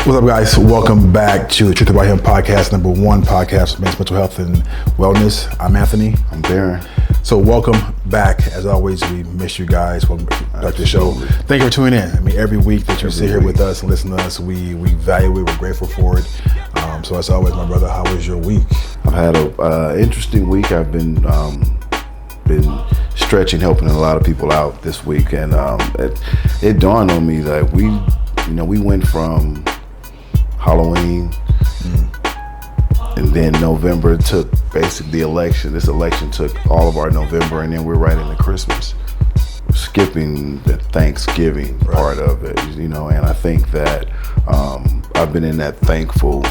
What's up, guys? Welcome back to the Truth About Him podcast, number one podcast for men's mental health and wellness. I'm Anthony. I'm Barron. So welcome back. As always, we miss you guys. Welcome back to the show. Thank you for tuning in. I mean, every week that you sit here with us and listen to us, we value it. We're grateful for it. So as always, my brother, how was your week? I've had an interesting week. I've been stretching, helping a lot of people out this week, and it dawned on me that we went from Halloween, and then November took basically the election. This election took all of our November, and then we're right into Christmas. We're skipping the Thanksgiving part of it, and I think that I've been in that thankful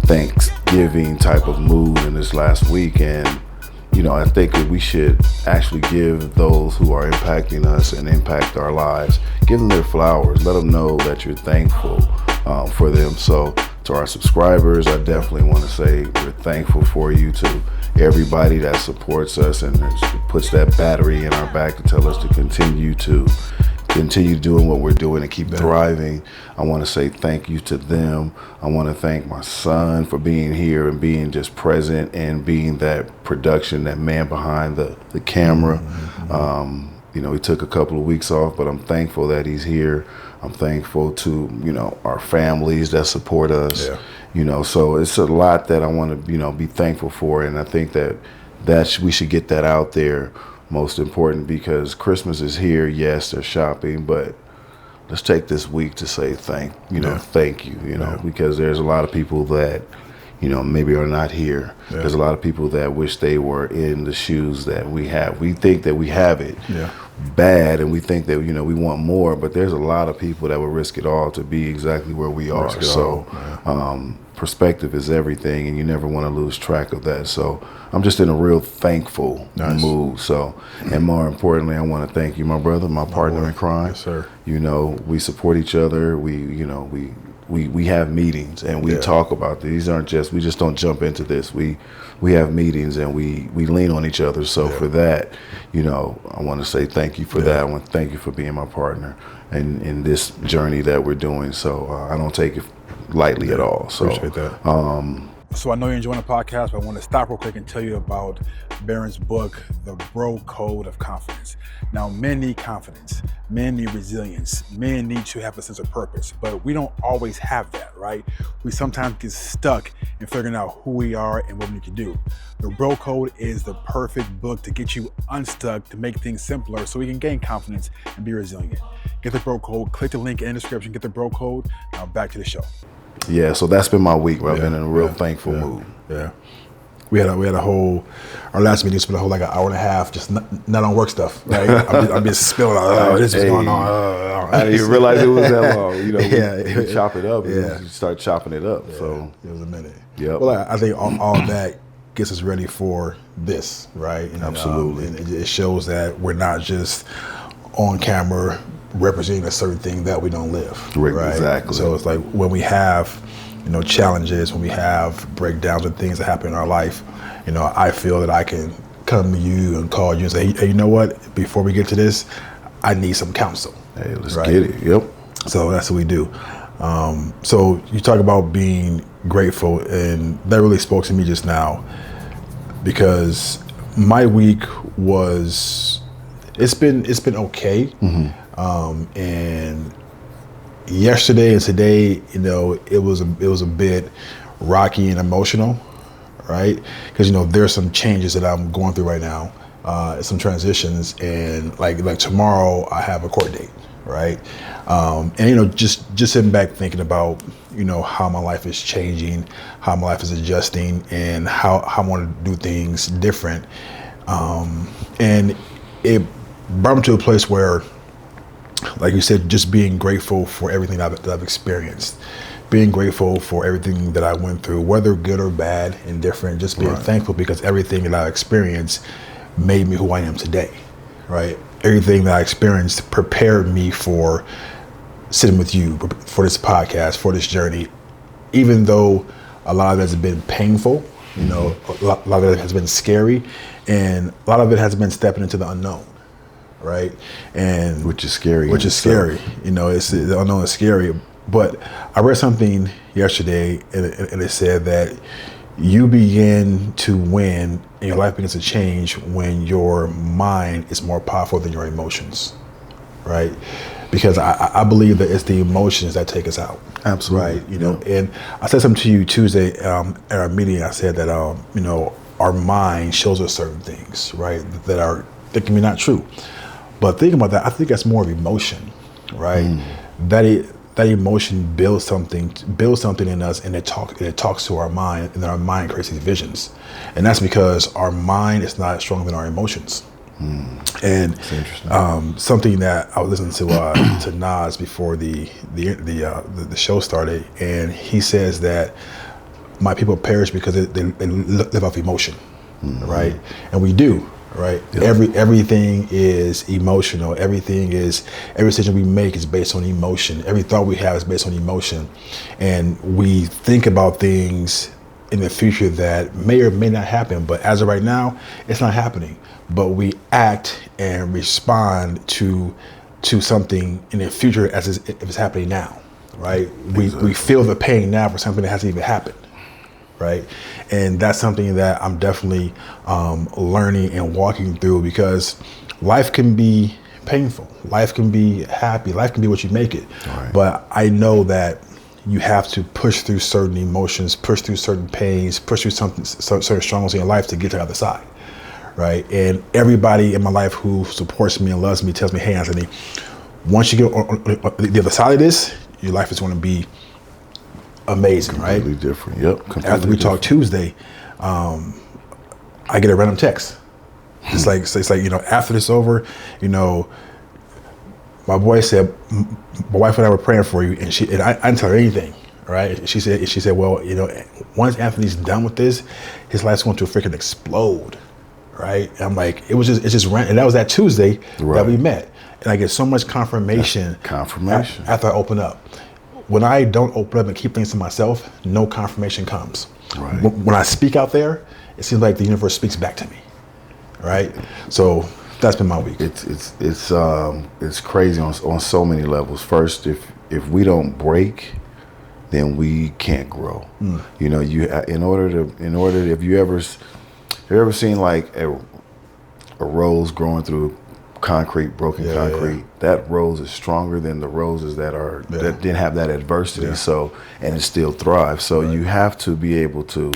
Thanksgiving type of mood in this last week, and I think that we should actually give those who are impacting us and impact our lives, give them their flowers, let them know that you're thankful for them. So to our subscribers, I definitely want to say we're thankful for you. To everybody that supports us and puts that battery in our back to tell us to continue doing what we're doing and keep thriving. I want to say thank you to them. I want to thank my son for being here and being just present and being that production, that man behind the camera. He took a couple of weeks off, but I'm thankful that he's here. I'm thankful to, our families that support us. So it's a lot that I want to, be thankful for. And I think that we should get that out there. Most important, because Christmas is here. Yes, they're shopping, but let's take this week to say thank you, because there's a lot of people that, maybe are not here. There's a lot of people that wish they were in the shoes that we have. We think that we have it bad, and we think that, we want more, but there's a lot of people that would risk it all to be exactly where we are. So perspective is everything, and you never want to lose track of that. So I'm just in a real thankful mood. So, and more importantly, I want to thank you, my brother, my partner in crime. Yes, sir. We support each other. We have meetings and we talk about these. We just don't jump into this. We have meetings and we lean on each other. So for that, I want to say thank you for that. I want to thank you for being my partner in this journey that we're doing. So I don't take it lightly at all. So appreciate that. So I know you're enjoying the podcast, but I want to stop real quick and tell you about Barron's book, The Bro Code of Confidence. Now, men need confidence. Men need resilience. Men need to have a sense of purpose, but we don't always have that, right? We sometimes get stuck in figuring out who we are and what we need to do. The Bro Code is the perfect book to get you unstuck, to make things simpler so we can gain confidence and be resilient. Get the Bro Code, click the link in the description, get the Bro Code. Now back to the show. Yeah, so that's been my week. I've been in a real thankful mood. Yeah, we had our last meeting spent like an hour and a half, just not on work stuff, right? I'm just spilling out. This is going on. I didn't even realize it was that long. You chop it up. You start chopping it up. So it was a minute. Yeah. Well, I think all that gets us ready for this, right? And, absolutely. And it shows that we're not just on camera representing a certain thing that we don't live, right? Exactly. So it's like when we have, challenges, when we have breakdowns and things that happen in our life, I feel that I can come to you and call you and say, hey, you know what? Before we get to this, I need some counsel. Hey, let's get it. Yep. So that's what we do. So you talk about being grateful, and that really spoke to me just now, because my week it's been okay. And yesterday and today, it was a bit rocky and emotional, right? Because there's some changes that I'm going through right now, some transitions, and like tomorrow I have a court date, right? And just sitting back thinking about how my life is changing, how my life is adjusting, and how I want to do things different, and it brought me to a place where, like you said, just being grateful for everything that I've experienced, being grateful for everything that I went through, whether good or bad, indifferent, just being thankful because everything that I experienced made me who I am today, right? Everything that I experienced prepared me for sitting with you, for this podcast, for this journey, even though a lot of it has been painful, a lot of it has been scary, and a lot of it has been stepping into the unknown. Right, and which is scary. It's the unknown is scary, But I read something yesterday, and it said that you begin to win and your life begins to change when your mind is more powerful than your emotions, right? Because I believe that it's the emotions that take us out. Absolutely. Right. You know, and I said something to you Tuesday at our meeting. I said that, our mind shows us certain things, right, that can be not true. But thinking about that, I think that's more of emotion, right? That emotion builds something in us, and it talks to our mind, and then our mind creates these visions, and that's because our mind is not stronger than our emotions. And something that I was listening to Nas before the show started, and he says that my people perish because they live off emotion, right? And we do. Right. Yep. Everything is emotional. Every decision we make is based on emotion. Every thought we have is based on emotion. And we think about things in the future that may or may not happen. But as of right now, it's not happening. But we act and respond to something in the future as if it's happening now. Right. Exactly. We feel the pain now for something that hasn't even happened. Right. And that's something that I'm definitely learning and walking through, because life can be painful. Life can be happy. Life can be what you make it. Right. But I know that you have to push through certain emotions, push through certain pains, push through certain struggles in your life to get to the other side. Right. And everybody in my life who supports me and loves me tells me, hey, Anthony, once you get on the other side of this, your life is going to be amazing, right? Completely different. Yep. Completely After we talked Tuesday, I get a random text. It's like after this over, my boy said, my wife and I were praying for you, and I didn't tell her anything, right? She said, well, once Anthony's done with this, his life's going to freaking explode, right? And I'm like, it's just random, and that was that Tuesday that we met, and I get so much confirmation. After I open up. When I don't open up and keep things to myself, no confirmation comes. Right. When I speak out there, it seems like the universe speaks back to me, right? So that's been my week. It's crazy on so many levels. First, if we don't break, then we can't grow. If you ever seen like a rose growing through broken concrete, that rose is stronger than the roses that didn't have that adversity. And it still thrives. So you have to be able to,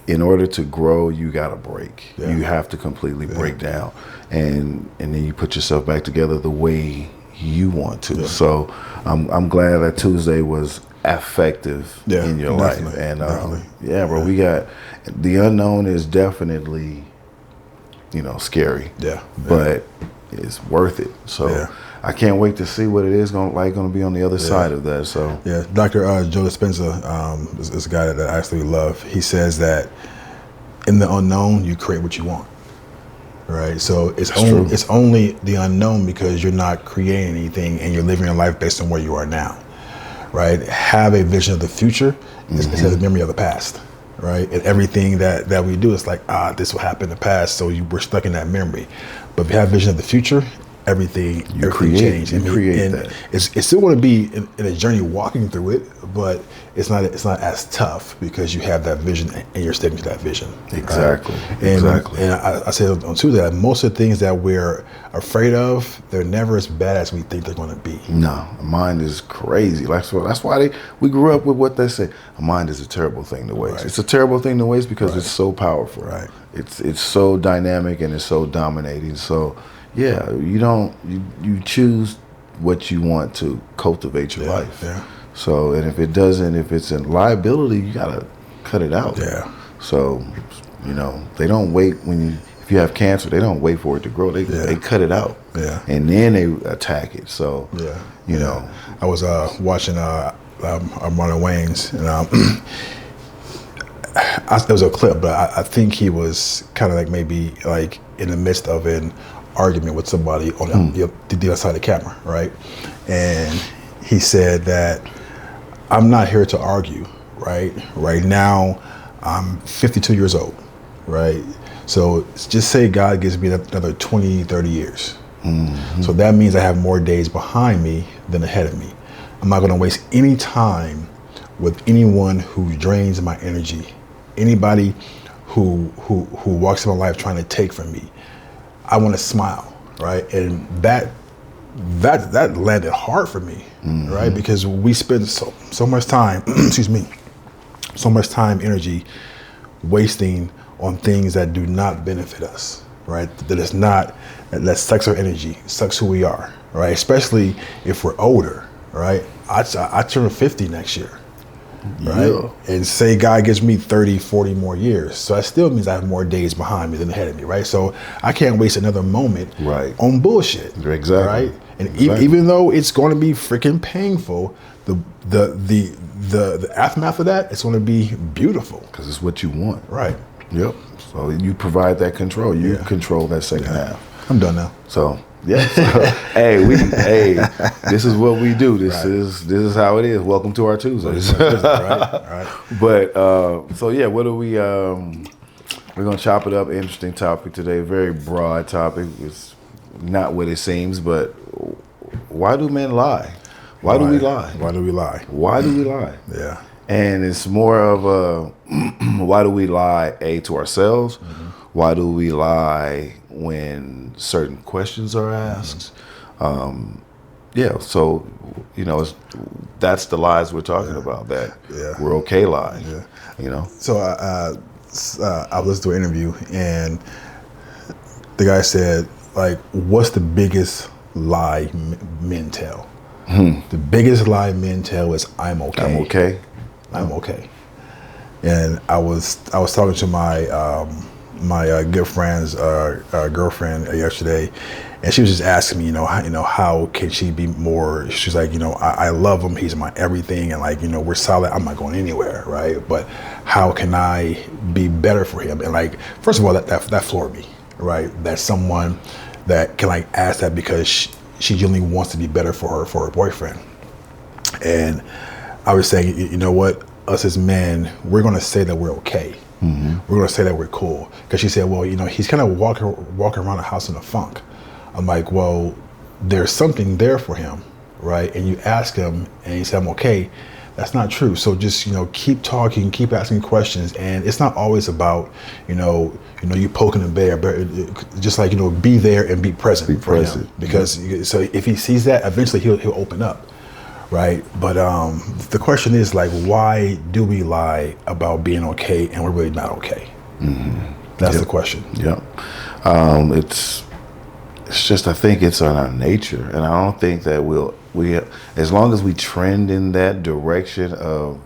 in order to grow, you got to break. You have to completely break down, and then you put yourself back together the way you want to. So I'm glad that Tuesday was effective in your life. And bro, we got the unknown is definitely scary. But it's worth it. So I can't wait to see what it is going to be on the other side of that. So Dr. Joe Dispenza is a guy that I absolutely love. He says that in the unknown, you create what you want. Right. So it's only the unknown because you're not creating anything and you're living your life based on where you are now. Right. Have a vision of the future instead of the memory of the past. Right. And everything that we do is like, this will happen in the past. So we're stuck in that memory. But if you have a vision of the future, everything changes. You create that. It's still going to be in a journey walking through it, but it's not as tough because you have that vision and you're sticking to that vision. Exactly. Right? And I said on Tuesday that most of the things that we're afraid of, they're never as bad as we think they're going to be. No, mind is crazy. That's why we grew up with what they say. A mind is a terrible thing to waste. Right. It's a terrible thing to waste because it's so powerful. Right. It's so dynamic and it's so dominating. So you choose what you want to cultivate your life. Yeah. So, and if it's a liability, you gotta cut it out. Yeah. So, they don't wait if you have cancer, they don't wait for it to grow. They cut it out. Yeah. And then they attack it. So, I was watching Marlon Wayans, and there was a clip, but I think he was kind of like maybe like in the midst of an argument with somebody on the other side of the camera, right? And he said that I'm not here to argue, right? Right now, I'm 52 years old, right? So just say God gives me another 20, 30 years. Mm-hmm. So that means I have more days behind me than ahead of me. I'm not going to waste any time with anyone who drains my energy. Anybody who walks in my life trying to take from me. I want to smile, right? And that landed hard for me, right? Because we spend so much time, excuse me, so much time, energy wasting on things that do not benefit us, right? That sucks our energy, sucks who we are, right? Especially if we're older, right? I turn 50 next year, right? Yeah. And say God gives me 30, 40 more years. So that still means I have more days behind me than ahead of me, right? So I can't waste another moment on bullshit. Exactly. Right? And even though it's going to be freaking painful, the aftermath of that, it's going to be beautiful. Because it's what you want. Right. Yep. So you provide that control. You control that second half. I'm done now. So yeah. Hey, this is what we do. This is how it is. Welcome to our Tuesdays. Right. But so yeah, what do we we're gonna chop it up. Interesting topic today, very broad topic. It's not what it seems, but why do men lie? Why do we lie? Why do we lie? Why do we lie? Yeah. And it's more of a why do we lie, to ourselves? Mm-hmm. Why do we lie when certain questions are asked? Mm-hmm. So, that's the lies we're talking about, that we're okay lying, So I was listening to an interview, and the guy said, like, what's the biggest lie men tell? The biggest lie men tell is, I'm okay. I'm okay. I'm okay. And I was talking to my my good friend's girlfriend yesterday, and she was just asking me, how can she be more? She's like, I love him. He's my everything, and like, we're solid. I'm not going anywhere, right? But how can I be better for him? And like, first of all, that floored me, right? That someone that can like ask that because she genuinely wants to be better for her boyfriend. And I was saying, you know what? Us as men, we're going to say that we're okay. Mm-hmm. We're going to say that we're cool. Because she said, well, he's kind of walking around the house in a funk. I'm like, well, there's something there for him, right? And you ask him, and he said, I'm okay. That's not true. So just, keep talking, keep asking questions. And it's not always about, you poking the bear, but just like, be there and be present for him. Because so if he sees that, eventually he'll open up. Right. But the question is, like, why do we lie about being okay and we're really not okay? Mm-hmm. That's the question. Yeah. It's just, I think it's on our nature. And I don't think that we as long as we trend in that direction of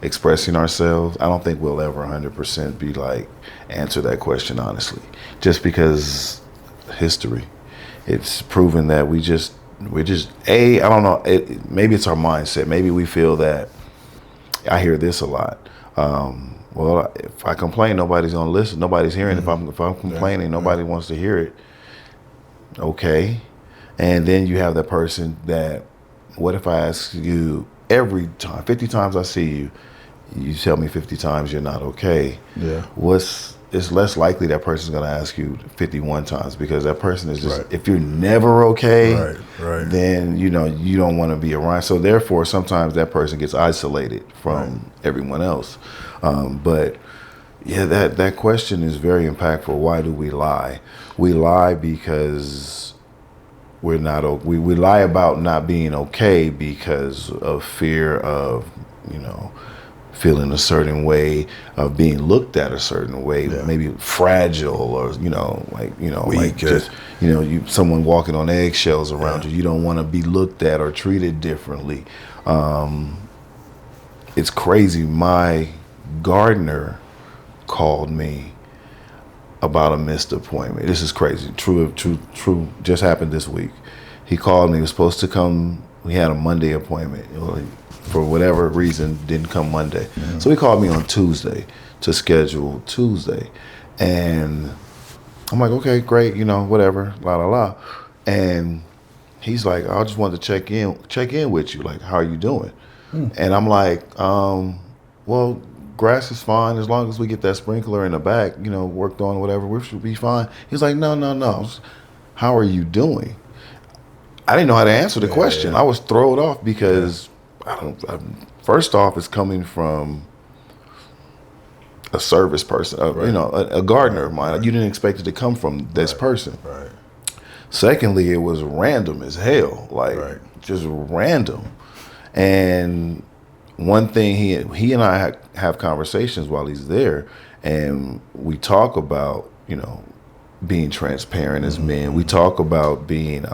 expressing ourselves, I don't think we'll ever 100% be like, answer that question honestly. Just because history, it's proven that we're just, I don't know, maybe it's our mindset. Maybe we feel that, I hear this a lot. Well, if I complain, nobody's going to listen. Nobody's hearing. Mm-hmm. If I'm complaining, nobody wants to hear it. Okay. And then you have that person that, what if I ask you every time, 50 times I see you, you tell me 50 times you're not okay. Yeah. It's less likely that person's going to ask you 51 times, because that person is just, if you're never okay, then, you don't want to be around. So therefore, sometimes that person gets isolated from everyone else. But yeah, that question is very impactful. Why do we lie? We lie because we lie about not being okay because of fear of, feeling a certain way, of being looked at a certain way, maybe fragile, or weak, just someone walking on eggshells around you. You don't want to be looked at or treated differently. It's crazy. My gardener called me about a missed appointment. This is crazy. True. Just happened this week. He called me. He was supposed to come. We had a Monday appointment. For whatever reason, didn't come Monday. Mm-hmm. So he called me on Tuesday to schedule Tuesday. And I'm like, okay, great, whatever, la, la, la. And he's like, I just wanted to check in with you. Like, how are you doing? Mm. And I'm like, well, grass is fine as long as we get that sprinkler in the back, worked on, whatever, we should be fine. He's like, no. How are you doing? I didn't know how to answer the question. Yeah. I was thrown off because first off, it's coming from a service person, a gardener of mine. You didn't expect it to come from this person. Right. Secondly, it was random as hell, just random. And one thing, he and I have conversations while he's there, and we talk about, being transparent as men. We talk about being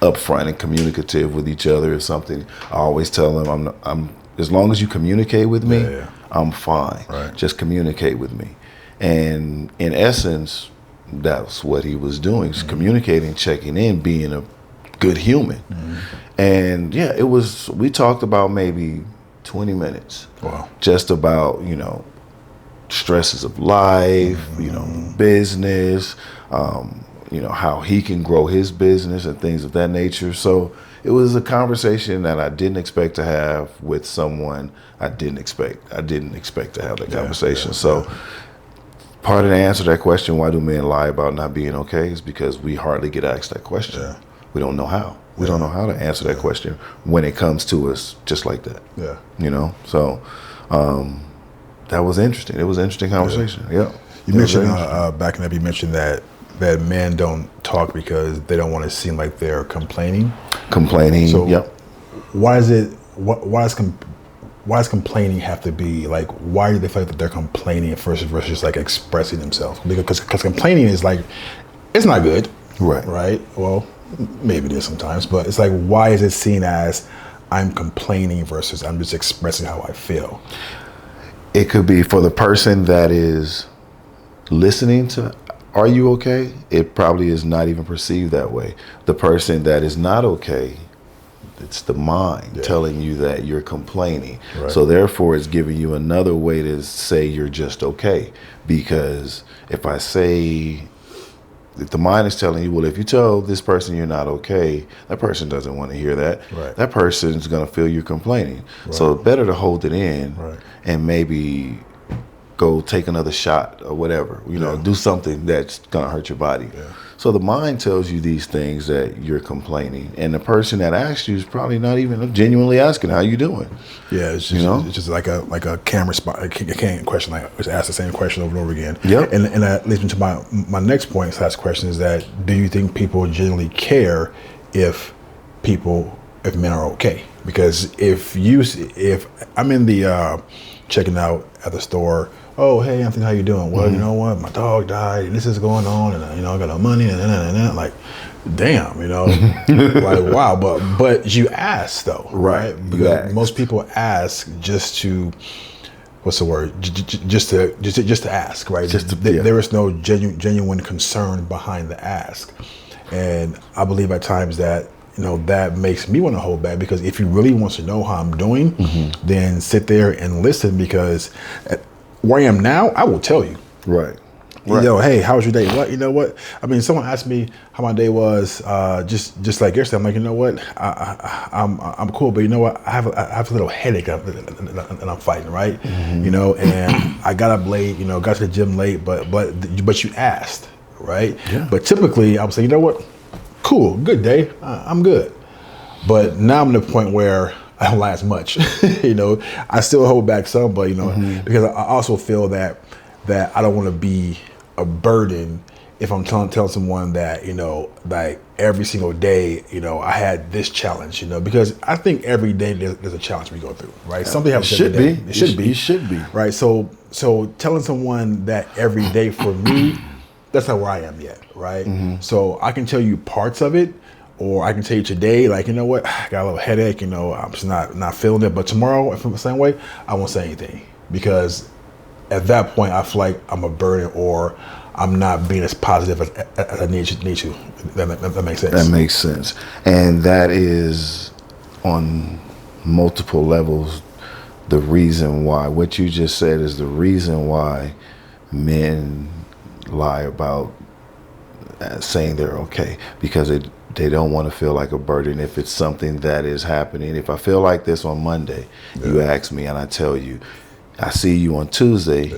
upfront and communicative with each other. If something, I always tell him, I'm as long as you communicate with me, I'm fine. Right. Just communicate with me. And in essence, that's what he was doing, just communicating, checking in, being a good human. And we talked about maybe 20 minutes. Wow. Just about, stresses of life, business, how he can grow his business and things of that nature. So it was a conversation that I didn't expect to have with someone I didn't expect to have that conversation. So part of the answer to that question, why do men lie about not being okay, is because we hardly get asked that question. Yeah. We don't know how. We don't know how to answer that question when it comes to us just like that. Yeah. So that was interesting. It was an interesting conversation. Yeah. You mentioned backing up, you mentioned that men don't talk because they don't want to seem like they're complaining. So why does complaining have to be like, why do they feel like that they're complaining versus like expressing themselves? Because complaining is like, it's not good. Right. Well, maybe it is sometimes, but it's like, why is it seen as I'm complaining versus I'm just expressing how I feel? It could be for the person that is listening to, are you okay? It probably is not even perceived that way. The person that is not okay, it's the mind telling you that you're complaining. Right. So therefore it's giving you another way to say you're just okay. Because if the mind is telling you, well, if you tell this person you're not okay, that person doesn't want to hear that. Right. That person's going to feel you're complaining. Right. So it's better to hold it in and maybe go take another shot or whatever, do something that's going to hurt your body. Yeah. So the mind tells you these things that you're complaining, and the person that asks you is probably not even genuinely asking how you doing. Yeah, it's just it's just like a camera spot. A can question. Like just ask the same question over and over again. Yep. And that leads me to my next point. Last question is that, do you think people genuinely care if men are okay? Because if I'm in the checking out at the store. Oh, hey, Anthony, how you doing? Well, you know what? My dog died, and this is going on, and I got no money, and like, damn, like, wow. But you ask though, right? Because most people ask just to, what's the word? Just to ask, right? There is no genuine concern behind the ask, and I believe at times that. That makes me want to hold back, because if you really want to know how I'm doing, then sit there and listen, because where I am now, I will tell you. Right. Hey, how was your day? What? You know what? I mean, someone asked me how my day was, just like yesterday. I'm like, you know what? I'm cool, but you know what? I have a little headache and I'm fighting, right? And I got up late, got to the gym late, but you asked, right? Yeah. But typically, I would say, you know what? Cool, good day. I'm good. But now I'm at the point where I don't lie as much. I still hold back some, but because I also feel that I don't want to be a burden if I'm telling someone that like every single day I had this challenge. Because I think every day there's a challenge we go through, right? Something happens every day. It should be, right? So telling someone that every day for me. That's not where I am yet, right? So I can tell you parts of it, or I can tell you today, like, you know what, I got a little headache, I'm just not feeling it. But tomorrow, if I'm the same way, I won't say anything, because at that point, I feel like I'm a burden, or I'm not being as positive as I need to. That makes sense. That makes sense. And that is on multiple levels the reason why. What you just said is the reason why men lie about saying they're okay, because they don't want to feel like a burden if it's something that is happening. If I feel like this on Monday, you ask me and I tell you, I see you on Tuesday,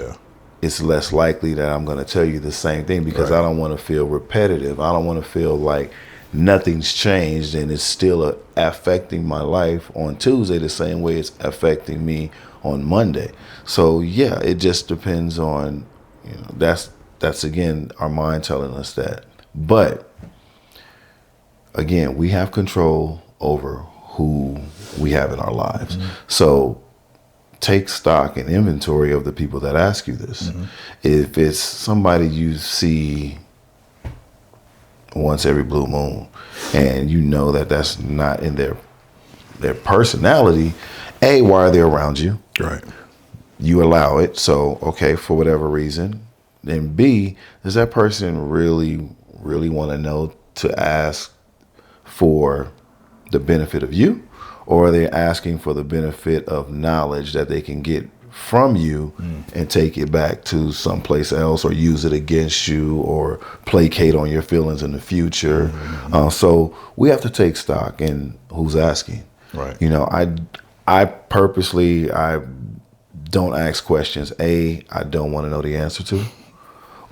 it's less likely that I'm going to tell you the same thing, because I don't want to feel repetitive. I don't want to feel like nothing's changed and it's still affecting my life on Tuesday the same way it's affecting me on Monday. So yeah, it just depends on, that's again our mind telling us that. But again, we have control over who we have in our lives. So take stock and inventory of the people that ask you this. If it's somebody you see once every blue moon and you know that that's not in their personality, A, why are they around you? Right. You allow it. So, okay, for whatever reason. And B, does that person really want to know to ask for the benefit of you? Or are they asking for the benefit of knowledge that they can get from you and take it back to someplace else or use it against you or placate on your feelings in the future? So we have to take stock in who's asking. Right. I purposely, I don't ask questions. A, I don't want to know the answer to,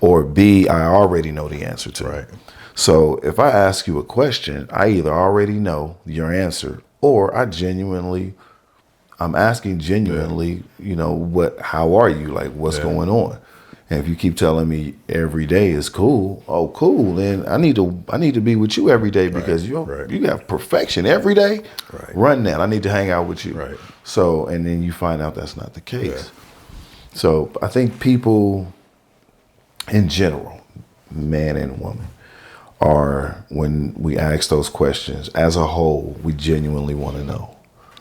or B, I already know the answer to. Right. So if I ask you a question, I either already know your answer or I'm asking genuinely, how are you? Like, what's going on? And if you keep telling me every day is cool, cool, then I need to be with you every day because you have perfection every day. Right. Run that. I need to hang out with you. Right. So, and then you find out that's not the case. Yeah. So I think people in general, man and woman, are, when we ask those questions as a whole, we genuinely want to know.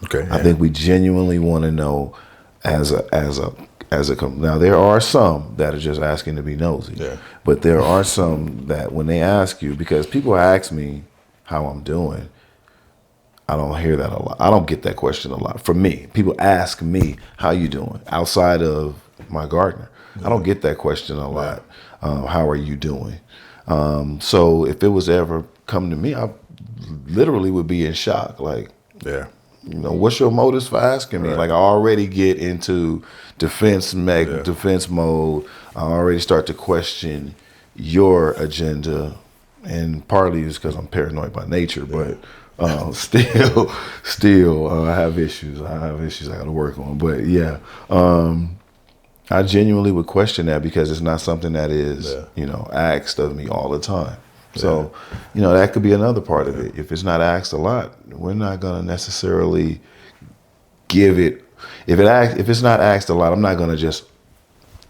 Okay. Yeah. I think we genuinely want to know now there are some that are just asking to be nosy. Yeah. But there are some that when they ask you, because people ask me how I'm doing, I don't hear that a lot. I don't get that question a lot. For me, people ask me, how you doing? Outside of my gardener. I don't get that question a lot. How are you doing? So if it was ever come to me, I literally would be in shock. Like, what's your motives for asking me? Like, I already get into defense mode. I already start to question your agenda, and partly it's because I'm paranoid by nature, but still, I have issues. I got to work on. But yeah, I genuinely would question that because it's not something that is, asked of me all the time. So, that could be another part of it. If it's not asked a lot, we're not going to necessarily give it. If it's not asked a lot, I'm not going to just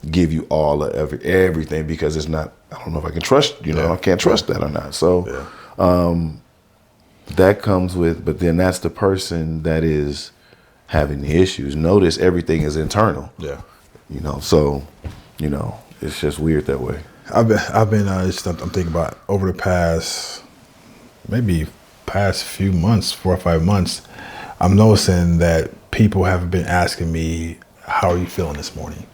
give you all of everything because it's not. I don't know if I can trust. I can't trust that or not. So, that comes with. But then that's the person that is having the issues. Notice everything is internal. Yeah. So, it's just weird that way. I'm thinking about over the past few months, 4 or 5 months, I'm noticing that people have been asking me, how are you feeling this morning?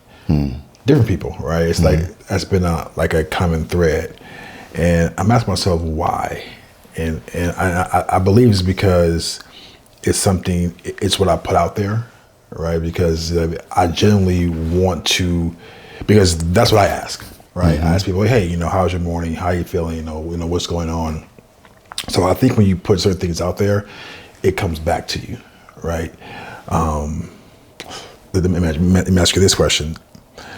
Different people, right? It's like, that's been a common thread. And I'm asking myself why. And I believe it's because it's what I put out there, right? Because I genuinely want to, because that's what I ask. Right. I ask people, hey, how's your morning? How you feeling? What's going on? So I think when you put certain things out there, it comes back to you. Right. Let me ask you this question.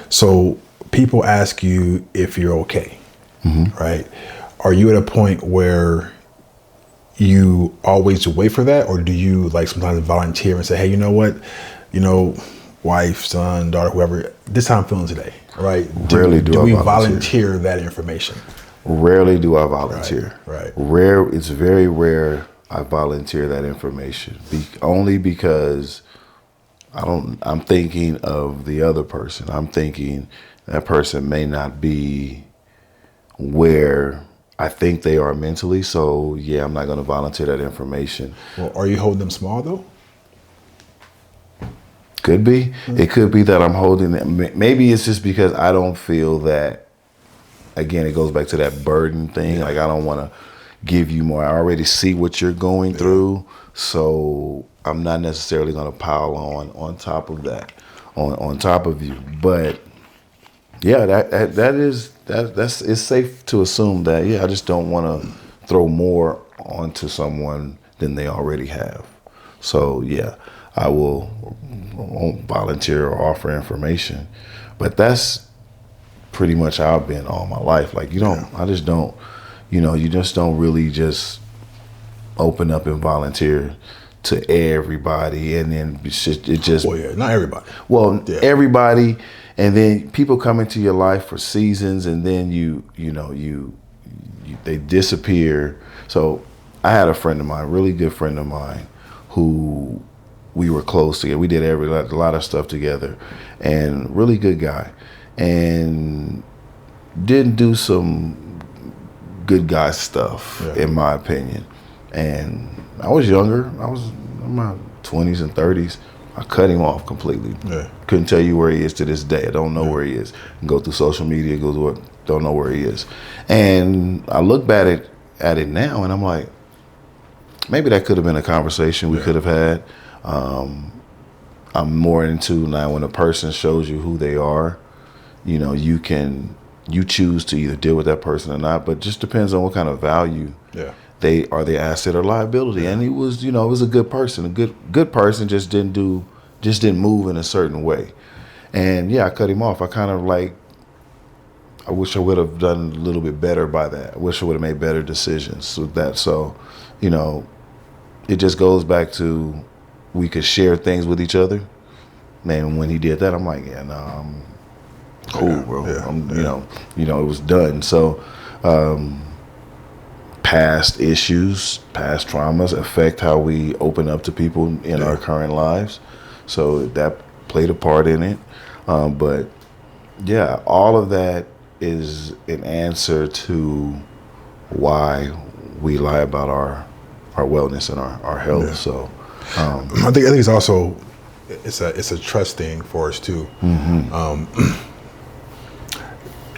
So people ask you if you're okay. Right. Are you at a point where you always wait for that? Or do you sometimes volunteer and say, hey, you know what? Wife, son, daughter, whoever, this is how I'm feeling today. Right. Rarely do we I volunteer that information? Rarely do I volunteer. Right. It's very rare I volunteer that information. Only because I'm thinking of the other person. I'm thinking that person may not be where I think they are mentally. So yeah, I'm not going to volunteer that information. Well, are you holding them small though? Could be. It could be that I'm holding them. Maybe it's just because I don't feel that, again, it goes back to that burden thing. Like, I don't want to give you more. I already see what you're going through. So I'm not necessarily going to pile on top of that, on top of you. But yeah, it's safe to assume that, I just don't want to throw more onto someone than they already have. So yeah, I won't volunteer or offer information, but that's pretty much how I've been all my life. Like I just don't, you just don't really just open up and volunteer to everybody, and then it just. Well, yeah, not everybody. Well, yeah. Everybody, and then people come into your life for seasons, and then they disappear. So I had a friend of mine, really good friend of mine, who we were close together. We did a lot of stuff together, and really good guy, and didn't do some good guy stuff, in my opinion. And I was younger. I was in my 20s and 30s. I cut him off completely. Yeah. Couldn't tell you where he is to this day. I don't know where he is. Go through social media, don't know where he is. And I look back at it now, and I'm like, maybe that could have been a conversation we could have had. I'm more into now when a person shows you who they are, you choose to either deal with that person or not, but just depends on what kind of value they are, the asset or liability. And he was, it was a good person, a good person, just didn't move in a certain way. And I cut him off. I kind of I wish I would have done a little bit better by that. I wish I would have made better decisions with that. So, it just goes back to we could share things with each other. Man, when he did that, I'm like, I'm cool, bro. It was done. So, past issues, past traumas affect how we open up to people in our current lives. So that played a part in it. But all of that is an answer to why we lie about our wellness and our health. Yeah. So I think it's also it's a trust thing for us too. Mm-hmm.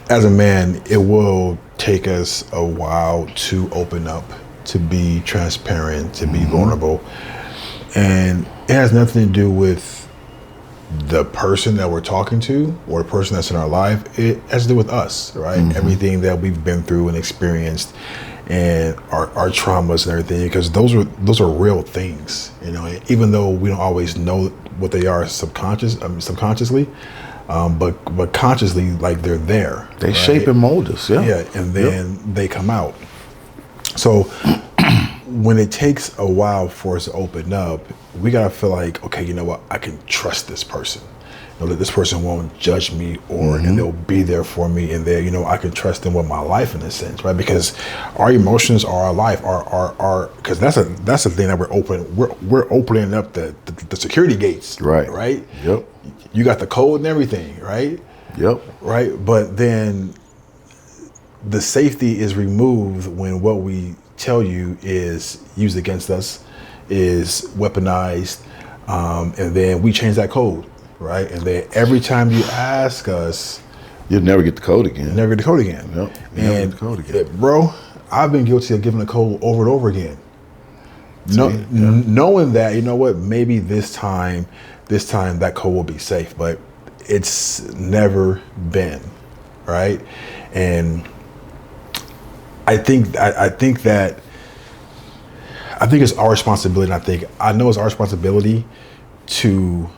As a man, it will take us a while to open up, to be transparent, to be vulnerable. And it has nothing to do with the person that we're talking to or the person that's in our life. It has to do with us, right? Everything that we've been through and experienced, and our traumas and everything, because those are real things, even though we don't always know what they are subconsciously. But consciously, like, they're there. They right? shape and mold us, Yeah, and then they come out. So when it takes a while for us to open up, we gotta feel like, okay, you know what? I can trust this person. That this person won't judge me, and they'll be there for me, and I can trust them with my life in a sense, right? Because our emotions are our life, because that's the thing that we're opening up the security gates, right? Yep. You got the code and everything, right? Yep. Right, but then the safety is removed when what we tell you is used against us, is weaponized, and then we change that code. Right, and then every time you ask us, you'll never get the code again. Never get the code again. Yep. And bro, I've been guilty of giving the code over and over again. Knowing that, maybe this time that code will be safe, but it's never been, right? And I think it's our responsibility. And I know it's our responsibility to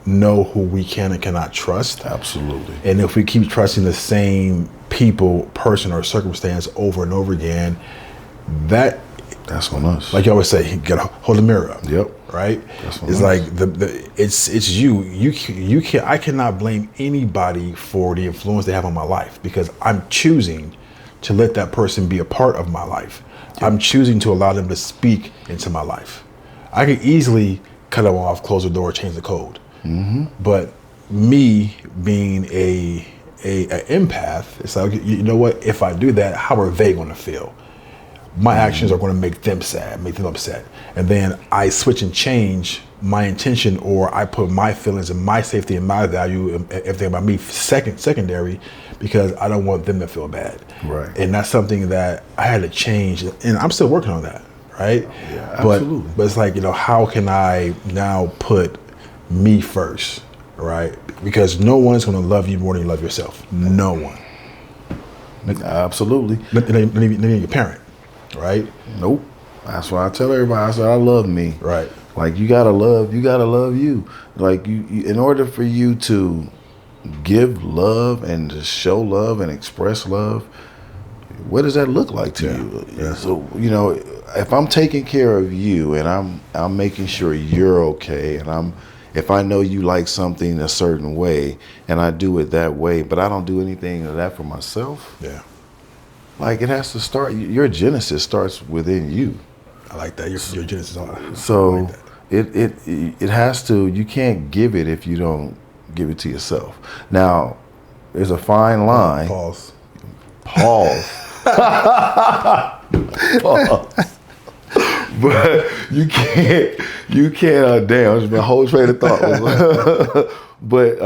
know who we can and cannot trust. Absolutely. And if we keep trusting the same people, person, or circumstance over and over again, that's on us. Like you always say, you gotta hold the mirror up. Yep. Right? That's on it's us. like it's you. You can't. I cannot blame anybody for the influence they have on my life, because I'm choosing to let that person be a part of my life. Yep. I'm choosing to allow them to speak into my life. I could easily cut them off, close the door, change the code. But me being a empath, it's like, you know what? If I do that, how are they going to feel? My actions are going to make them sad, make them upset, and then I switch and change my intention, or I put my feelings and my safety and my value and everything about me secondary, because I don't want them to feel bad. Right. And that's something that I had to change, and I'm still working on that. Right. Yeah, absolutely. But it's like, how can I now put me first, right? Because no one's going to love you more than you love yourself. No one. Absolutely. Not even your parent. right? Nope. That's why I tell everybody. I said I love me. Right. Like you gotta love you. Like you in order for you to give love and to show love and express love, what does that look like to you? Yeah. So if I'm taking care of you and I'm making sure you're okay, and if I know you like something a certain way and I do it that way, but I don't do anything of that for myself. Yeah. Like it has to start. Your genesis starts within you. I like that. Your genesis. So I like that. it has to. You can't give it if you don't give it to yourself. Now, there's a fine line. Pause. But you can't. Damn, it's been a whole train of thought. But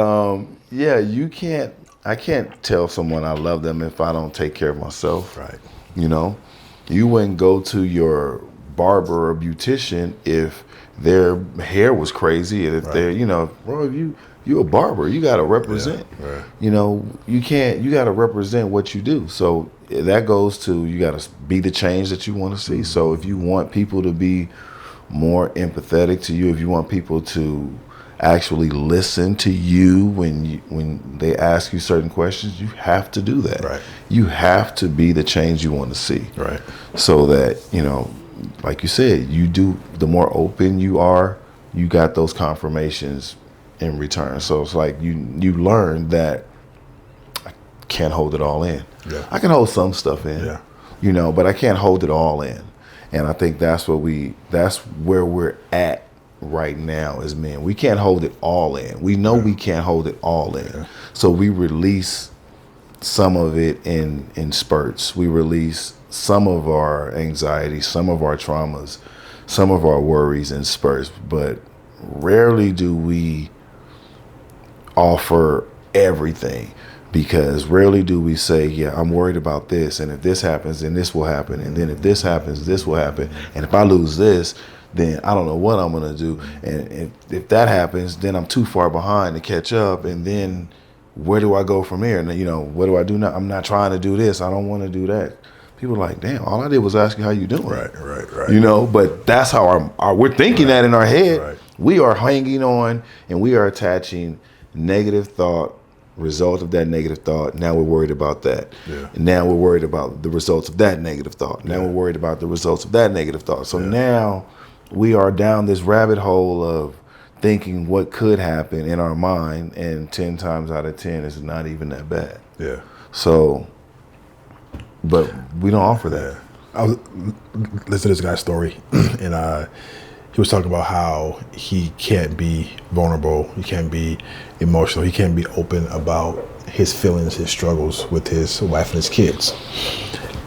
yeah, you can't. I can't tell someone I love them if I don't take care of myself. Right. You wouldn't go to your barber or beautician if their hair was crazy, and if they're, bro, you a barber, you got to represent. Yeah, right. You got to represent what you do. So that goes to, you got to be the change that you want to see. So if you want people to be more empathetic to you, if you want people to actually listen to you when they ask you certain questions, you have to do that. Right. You have to be the change you want to see. Right. So that, like you said, the more open you are, you got those confirmations in return. So it's like you learn that I can't hold it all in. Yeah. I can hold some stuff in, but I can't hold it all in. And I think that's where we're at right now as men. We can't hold it all in. We know we can't hold it all in. Yeah. So we release some of it in spurts. We release some of our anxiety, some of our traumas, some of our worries in spurts, but rarely do we offer everything, because rarely do we say, yeah, I'm worried about this, and if this happens, then this will happen, and then if this happens, this will happen, and if I lose this, then I don't know what I'm gonna do, and if that happens, then I'm too far behind to catch up, and then where do I go from here? And what do I do now? I'm not trying to do this. I don't want to do that. People are like, damn, all I did was ask you how you doing. Right. But that's how we're thinking that in our head. Right. We are hanging on and we are attaching negative thought, result of that negative thought. Now we're worried about that. Yeah. And now we're worried about the results of that negative thought. Now we're worried about the results of that negative thought. So now we are down this rabbit hole of thinking what could happen in our mind, and 10 times out of 10 is not even that bad. Yeah. So, but we don't offer that. I was listening to this guy's story, and he was talking about how he can't be vulnerable, he can't be emotional, he can't be open about his feelings, his struggles with his wife and his kids.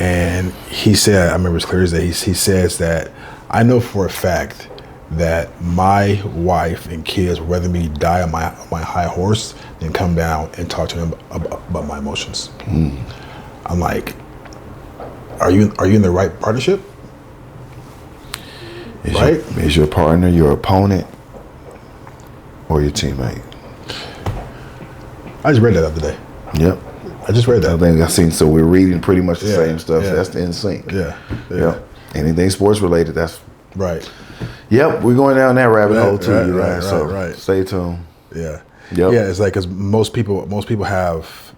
And he said, I remember as clear as day, he says that, I know for a fact that my wife and kids would rather me die on my high horse than come down and talk to them about my emotions. I'm like, are you in the right partnership? Is your partner your opponent or your teammate? I just read that the other day. Yep. I just read that. I think I seen. So we're reading pretty much the same stuff. Yeah. That's the in sync. Yeah. Yep. Anything sports related, that's Right. Yep, we're going down that rabbit hole too. Right. Stay tuned. Yeah. Yep. Yeah, it's like, because most people have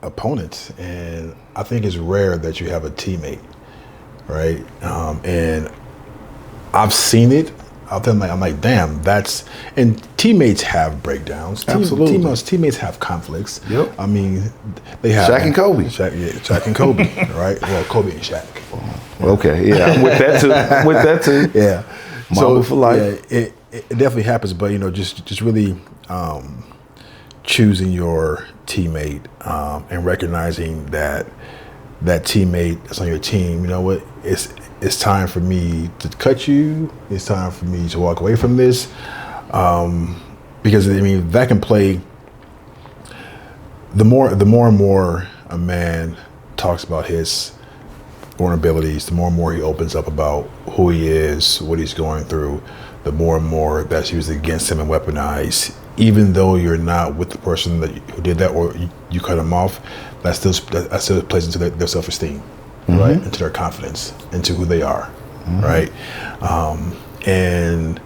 opponents, and I think it's rare that you have a teammate, right? And I've seen it. I'm like, damn, and teammates have breakdowns. Absolutely. Teammates have conflicts. Yep. I mean, they have Shaq and Kobe. Shaq and Kobe, right? Well, Kobe and Shaq. Okay, yeah, I'm with that too. Yeah. Marvel for life. Yeah, it definitely happens, but just really choosing your teammate and recognizing that teammate that's on your team, you know what, it's time for me to cut you, it's time for me to walk away from this, because I mean that can play. The more and more a man talks about his vulnerabilities, the more and more he opens up about who he is, what he's going through, the more and more that's used against him and weaponized. Even though you're not with the person who did that, or you cut him off, that still plays into their self-esteem. right? Into their confidence, into who they are, right? And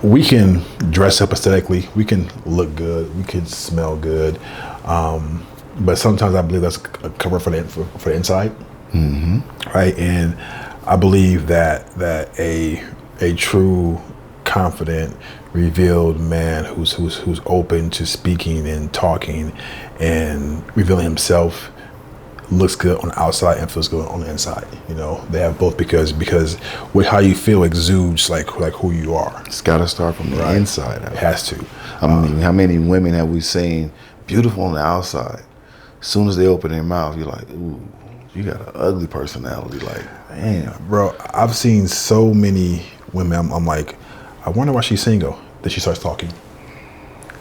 we can dress up aesthetically, we can look good, we can smell good, but sometimes I believe that's a cover for the inside, right? And I believe that a true, confident, revealed man who's open to speaking and talking and revealing himself looks good on the outside and feels good on the inside. You know, they have both because with how you feel exudes like who you are. It's got to start from the inside out. It has to. I mean, how many women have we seen beautiful on the outside? As soon as they open their mouth, you're like, ooh, you got an ugly personality. Like, damn. Bro, I've seen so many women, I'm like, I wonder why she's single. Then she starts talking.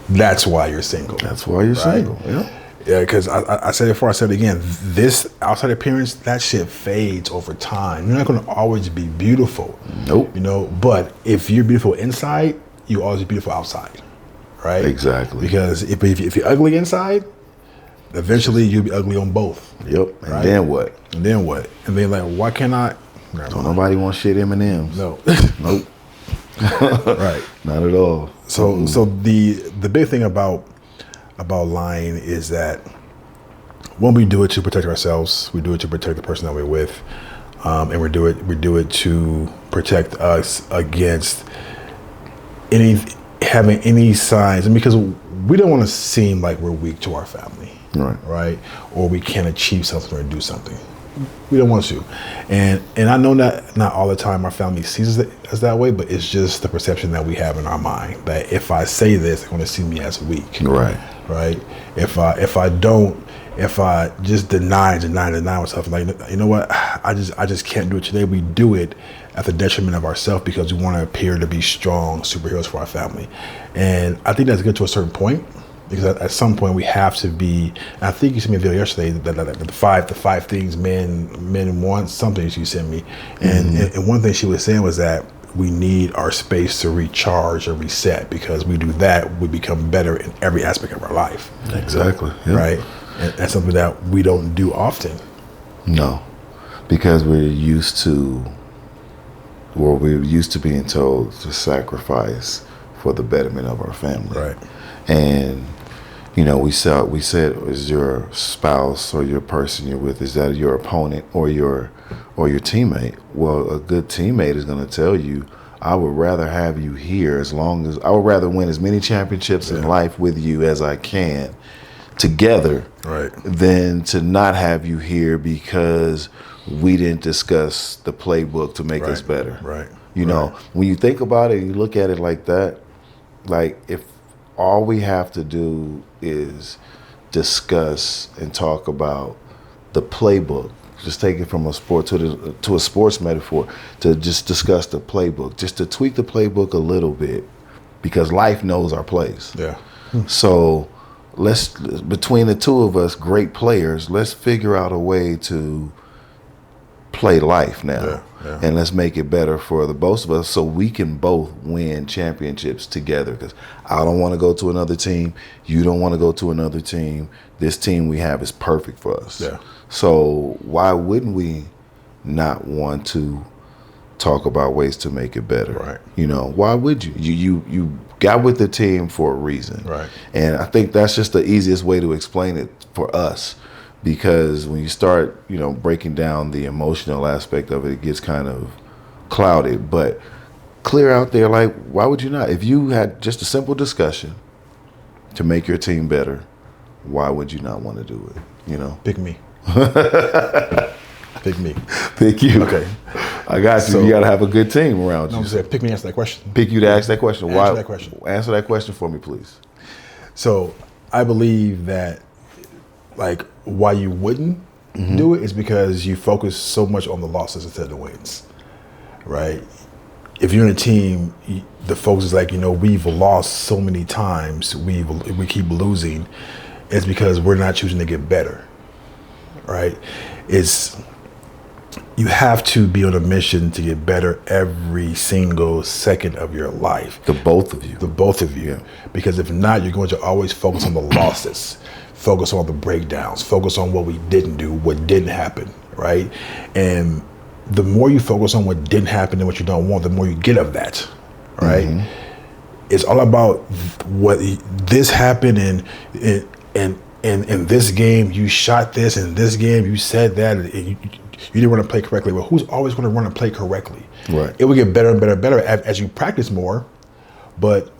That's why you're single. That's why you're single. Yeah. Yeah, because I said it before, I said it again. This outside appearance, that shit fades over time. You're not going to always be beautiful. Nope. You know, but if you're beautiful inside, you always be beautiful outside, right? Exactly. Because if you're ugly inside, eventually you'll be ugly on both. Yep. And right? then what? And then what? And then like, why can't I? Don't nobody want shit M&Ms. No. Nope. Right. Not at all. So the big thing about lying is that when we do it to protect ourselves, we do it to protect the person that we're with, and we do it to protect us against having any signs, and because we don't want to seem like we're weak to our family, right? Or we can't achieve something or do something. We don't want to, and I know that not all the time our family sees it as that way, but it's just the perception that we have in our mind that if I say this, they're going to see me as weak, right? If I just deny myself, like, you know what, I just can't do it today. We do it at the detriment of ourselves because we want to appear to be strong superheroes for our family, and I think that's good to a certain point. Because at some point we have to be. I think you sent me a video yesterday that the five things men want, something she sent me, and one thing she was saying was that we need our space to recharge or reset. Because we do that, we become better in every aspect of our life. Exactly. Yeah. Right, and that's something that we don't do often. No, because we're used to being told to sacrifice for the betterment of our family. Right. And you know, we said, is your spouse or your person you're with, is that your opponent or your teammate? Well, a good teammate is going to tell you, I would rather have you here I would rather win as many championships in life with you as I can together, than to not have you here because we didn't discuss the playbook to make us better. Right. You know, when you think about it, you look at it like that, like if all we have to do is discuss and talk about the playbook. Just take it from a sport to a sports metaphor, to just discuss the playbook, just to tweak the playbook a little bit, because life knows our plays. Yeah. So between the two of us, great players, let's figure out a way to play life now. Yeah. And let's make it better for the both of us so we can both win championships together. Because I don't want to go to another team. You don't want to go to another team. This team we have is perfect for us. Yeah. So why wouldn't we not want to talk about ways to make it better? Right. You know, why would you? You got with the team for a reason. Right. And I think that's just the easiest way to explain it for us. Because when you start, you know, breaking down the emotional aspect of it, it gets kind of clouded. But clear out there, like, why would you not? If you had just a simple discussion to make your team better, why would you not want to do it? You know? Pick me. Pick me. Pick you. Okay. I got you. So, you got to have a good team around you. I'm saying, pick me, answer that question. Pick you to ask that question. Answer that question. Answer that question for me, please. So I believe that, like, why you wouldn't do it is because you focus so much on the losses instead of the wins, right? If you're in a team, the focus is like, you know, we've lost so many times, we keep losing. It's because we're not choosing to get better, right? You have to be on a mission to get better every single second of your life. The both of you. The both of you. Yeah. Because if not, you're going to always focus on the losses. focus on the breakdowns, focus on what we didn't do, what didn't happen, right? And the more you focus on what didn't happen and what you don't want, the more you get of that, right? It's all about what this happened and in this game you shot this, and in this game you said that, and you didn't run a play correctly. Well, who's always going to run a play correctly? Right. It will get better and better and better as you practice more, but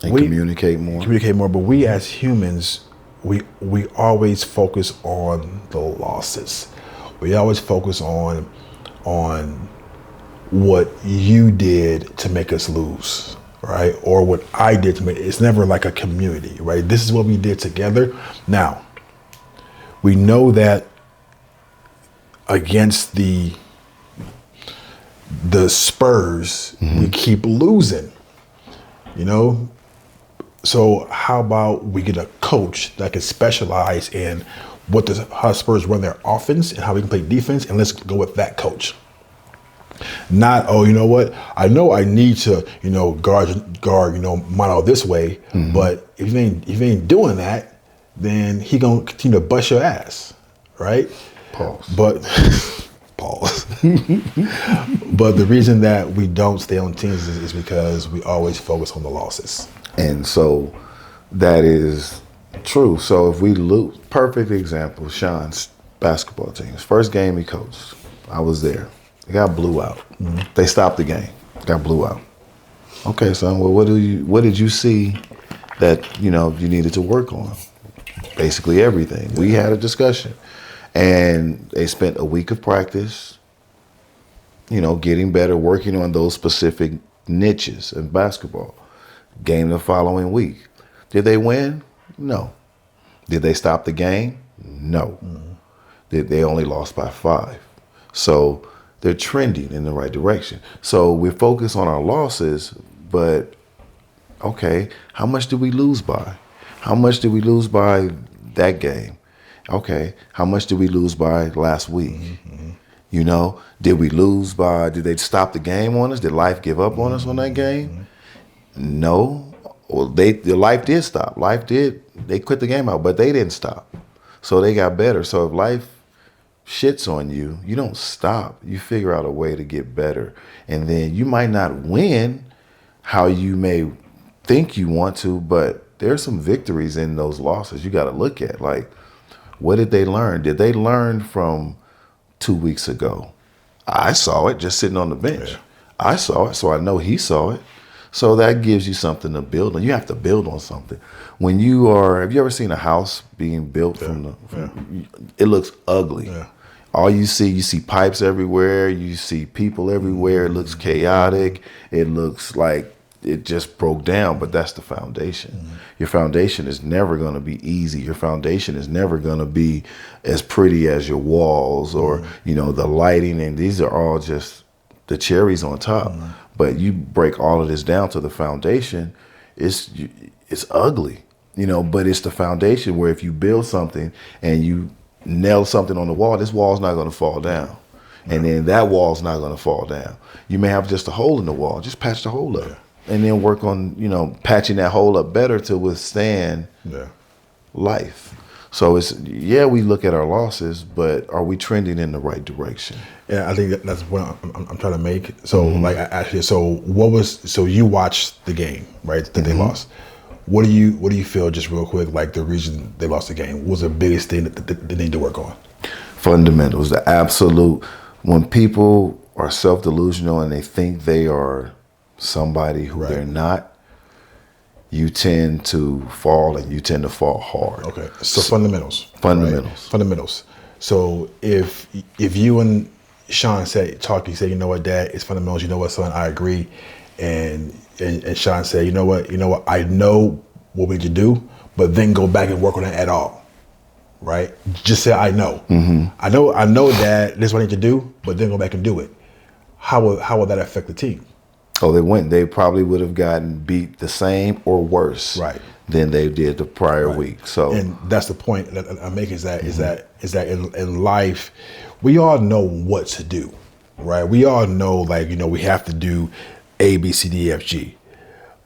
communicate more. But we as humans, we always focus on the losses. We always focus on what you did to make us lose, right? Or what I did to make. It's never like a community, right? This is what we did together. Now, we know that against the Spurs, we keep losing, you know? So how about we get a coach that can specialize in how Spurs run their offense and how we can play defense, and let's go with that coach. Not, you know what? I know I need to, guard, Mono this way, but if you ain't doing that, then he gonna continue to bust your ass, right? Pause. But pause. But the reason that we don't stay on teams is because we always focus on the losses. And so that is true. So if we lose, perfect example, Sean's basketball team. His first game he coached, I was there. They got blew out. They stopped the game. Got blew out. Okay, son. Well, what did you see that you needed to work on? Basically everything. We had a discussion, and they spent a week of practice. Getting better, working on those specific niches in basketball. Game the following week. Did they win? No. Did they stop the game? No. Did they only lost by 5? So they're trending in the right direction. So we focus on our losses, but okay, how much did we lose by? How much did we lose by that game? Okay, how much did we lose by last week? Did we lose by, did they stop the game on us? Did life give up on us on that game? No. Well, the life did stop. They quit the game out, but they didn't stop. So they got better. So if life shits on you, you don't stop. You figure out a way to get better. And then you might not win how you may think you want to, but there's some victories in those losses you got to look at. Like, what did they learn? Did they learn from 2 weeks ago? I saw it just sitting on the bench. Yeah. I saw it, so I know he saw it. So that gives you something to build on. You have to build on something. Have you ever seen a house being built it looks ugly. Yeah. All you see pipes everywhere. You see people everywhere. It looks chaotic. It looks like it just broke down, but that's the foundation. Your foundation is never going to be easy. Your foundation is never going to be as pretty as your walls or, the lighting. And these are all just the cherries on top. But you break all of this down to the foundation, it's ugly, but it's the foundation where if you build something and you nail something on the wall, this wall's not going to fall down. And then that wall's not going to fall down. You may have just a hole in the wall, just patch the hole up. And then work on, patching that hole up better to withstand life. So we look at our losses, but are we trending in the right direction? Yeah, I think that's what I'm trying to make. So so you watched the game, right? That they lost. What do you feel, just real quick, like the reason they lost the game? What was the biggest thing that they need to work on? Fundamentals, the absolute. When people are self-delusional and they think they are somebody who they're not, you tend to fall, and you tend to fall hard. Okay, so fundamentals. Fundamentals. Right? Fundamentals. So if you and Sean you say, you know what, Dad, it's fundamentals. You know what, son, I agree. And Sean said, you know what, I know what we need to do, but then go back and work on it at all. Right? Just say I know. I know that this is what I need to do, but then go back and do it. How will that affect the team? Oh, they probably would have gotten beat the same or worse than they did the prior week. So, and that's the point that I make is that in life, we all know what to do, right? We all know, we have to do A, B, C, D, E, F, G,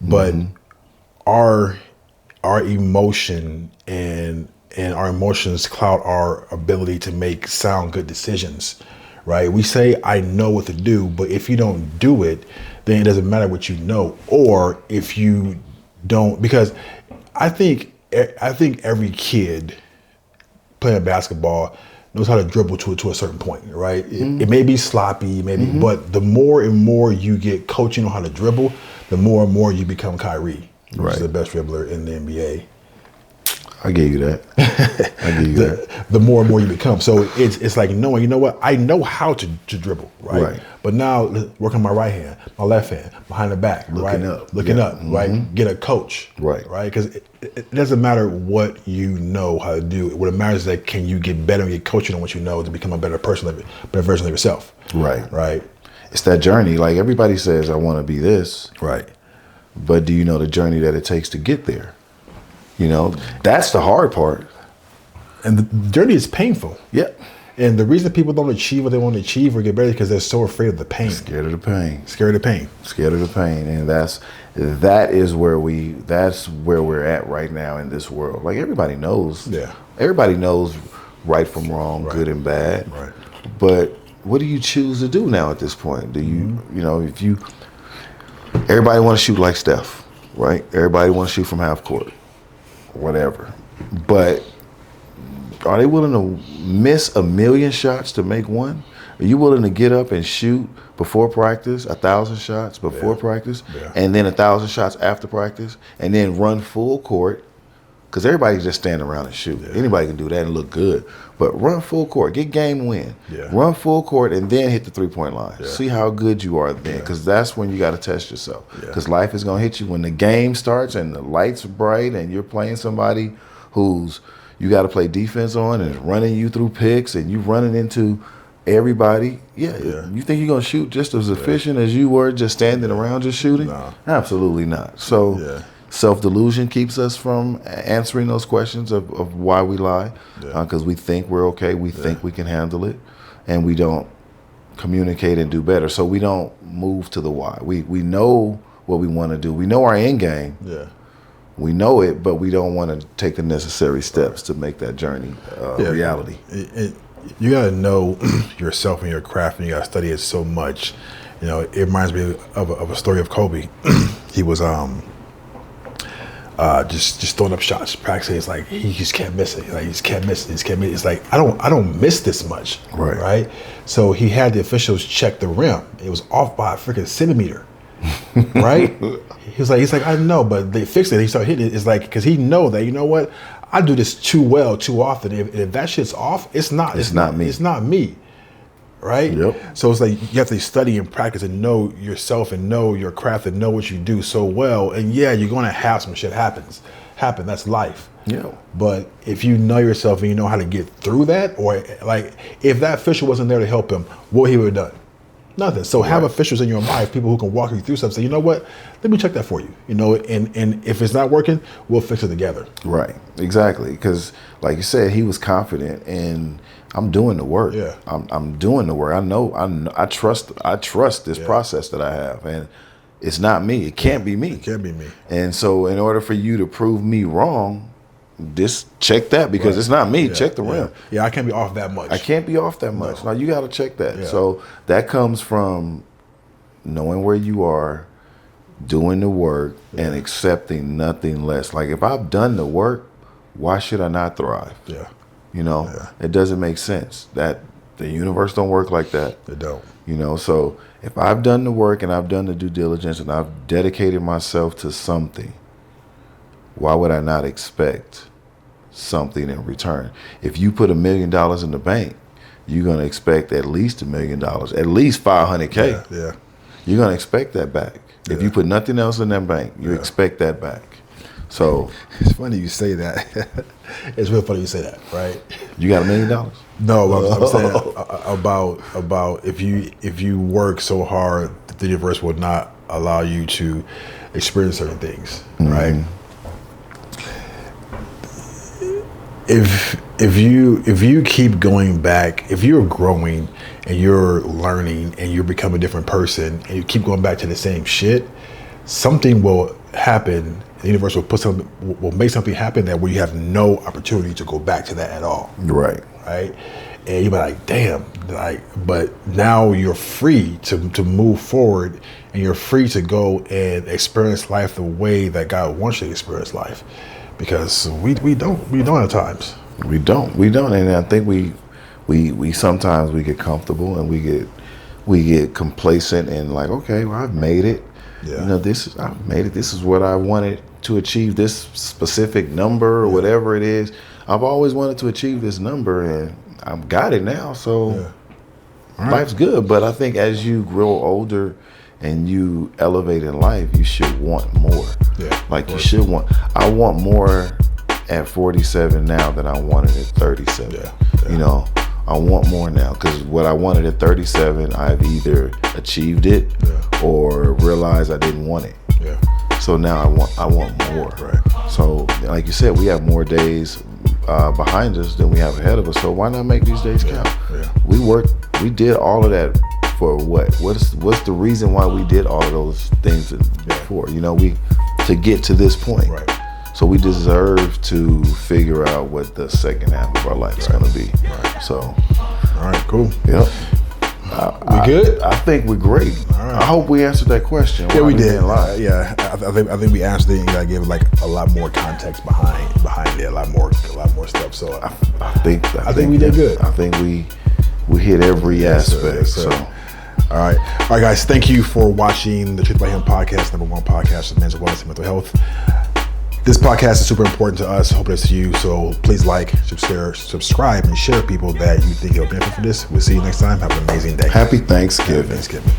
but our emotion and and our emotions cloud our ability to make sound good decisions, right? We say, I know what to do, but if you don't do it, then it doesn't matter what you know. Or if you don't, because I think every kid playing basketball knows how to dribble to a certain point, right? It may be sloppy, maybe, but the more and more you get coaching on how to dribble, the more and more you become Kyrie, which is the best dribbler in the NBA. I gave you that. I gave you that. The more and more you become. So it's like knowing, you know what? I know how to dribble, right? But now work on my right hand, my left hand, behind the back, looking up, right? Get a coach, right? Because it doesn't matter what you know how to do. What it matters is that can you get better and get coaching on what you know to become a better person, better version of yourself, right? It's that journey. Like everybody says, I want to be this, right? But do you know the journey that it takes to get there? You know, that's the hard part. And the journey is painful. Yep. And the reason people don't achieve what they want to achieve or get better is because they're so afraid of the pain. Scared of the pain. Scared of the pain. Scared of the pain. And that's where we're at right now in this world. Like everybody knows. Yeah. Everybody knows right from wrong, good and bad. Right. But what do you choose to do now at this point? Do you, everybody want to shoot like Steph, right? Everybody want to shoot from half court. Whatever, but are they willing to miss 1,000,000 shots to make one? Are you willing to get up and shoot before practice 1,000 shots before practice, and then 1,000 shots after practice, and then run full court? Because everybody's just standing around and shoot. Anybody can do that and look good, but run full court, get game win, run full court, and then hit the 3-point line. See how good you are then, because that's when you got to test yourself. Because life is gonna hit you when the game starts and the lights are bright and you're playing somebody who's you got to play defense on and is running you through picks and you running into everybody. You think you're gonna shoot just as efficient as you were just standing around just shooting? No. Absolutely not. So. Self-delusion keeps us from answering those questions of why we lie, because we think we're okay, we think we can handle it, and we don't communicate and do better. So we don't move to the why. We know what we want to do. We know our end game. We know it, but we don't want to take the necessary steps to make that journey reality. You got to know yourself and your craft, and you got to study it so much. It reminds me of a story of Kobe. He was just throwing up shots, practicing. It's like he just kept missing. Like he just kept missing. It's like I don't miss this much, right? So he had the officials check the rim. It was off by a freaking centimeter, right? He's like I know, but they fixed it. He started hitting it. It's like because he know that what I do this too well, too often. If that shit's off, it's not me. It's not me. Right? So it's like you have to study and practice and know yourself and know your craft and know what you do so well. And you're going to have some shit happen. That's life. But if you know yourself and you know how to get through that, or like if that official wasn't there to help him, what he would have done? Nothing. So have officials in your life, people who can walk you through stuff. Say, you know what? Let me check that for you. And if it's not working, we'll fix it together. Right. Exactly. Because like you said, he was confident and I'm doing the work. I'm doing the work. I trust this process that I have, and it's not me. It can't be me. It can't be me. And so, in order for you to prove me wrong, just check that because it's not me. Check the rim. I can't be off that much. I can't be off that much. No, you got to check that. So that comes from knowing where you are, doing the work, and accepting nothing less. Like if I've done the work, why should I not thrive? It doesn't make sense. That the universe don't work like that. It don't. So if I've done the work and I've done the due diligence and I've dedicated myself to something, why would I not expect something in return? If you put $1 million in the bank, you're gonna expect at least $1 million, at least $500K. You're gonna expect that back. If you put nothing else in that bank, you expect that back. So it's funny you say that. It's real funny you say that, right? You got $1 million? No, I'm saying about if you work so hard, the universe will not allow you to experience certain things, right? If you keep going back, if you're growing and you're learning and you become a different person and you keep going back to the same shit, something will happen, the universe will make something happen that where you have no opportunity to go back to that at all. Right. Right. And you'll be like, damn, like, but now you're free to move forward, and you're free to go and experience life the way that God wants you to experience life, because we don't at times. We don't, and I think we sometimes we get comfortable and we get complacent and like, okay, well, I've made it. Yeah. You know, I've made it. This is what I wanted to achieve. This specific number or whatever it is. I've always wanted to achieve this number, and I've got it now. So life's good. But I think as you grow older and you elevate in life, you should want more. Yeah. Like you should want. I want more at 47 now than I wanted at 37. Yeah. You know, I want more now because what I wanted at 37, I've either achieved it or realized I didn't want it. Yeah. So now I want more. Right. So like you said, we have more days behind us than we have ahead of us. So why not make these days count? Yeah. We did all of that for what? What's the reason why we did all of those things before? You know, to get to this point. Right. So we deserve to figure out what the second half of our life is going to be. Right. So, all right, cool. Yep. We good? I think we're great. All right. I hope we answered that question. Yeah, we did. Yeah, I think we answered it, and I gave like a lot more context behind it, a lot more stuff. So I think we did good. I think we hit every aspect. Yes, sir. So. All right, guys. Thank you for watching the Truth About Him podcast, #1 podcast of mental wellness and mental health. This podcast is super important to us. Hope it's to you. So please like, subscribe, and share with people that you think you'll benefit from this. We'll see you next time. Have an amazing day. Happy Thanksgiving. Happy Thanksgiving.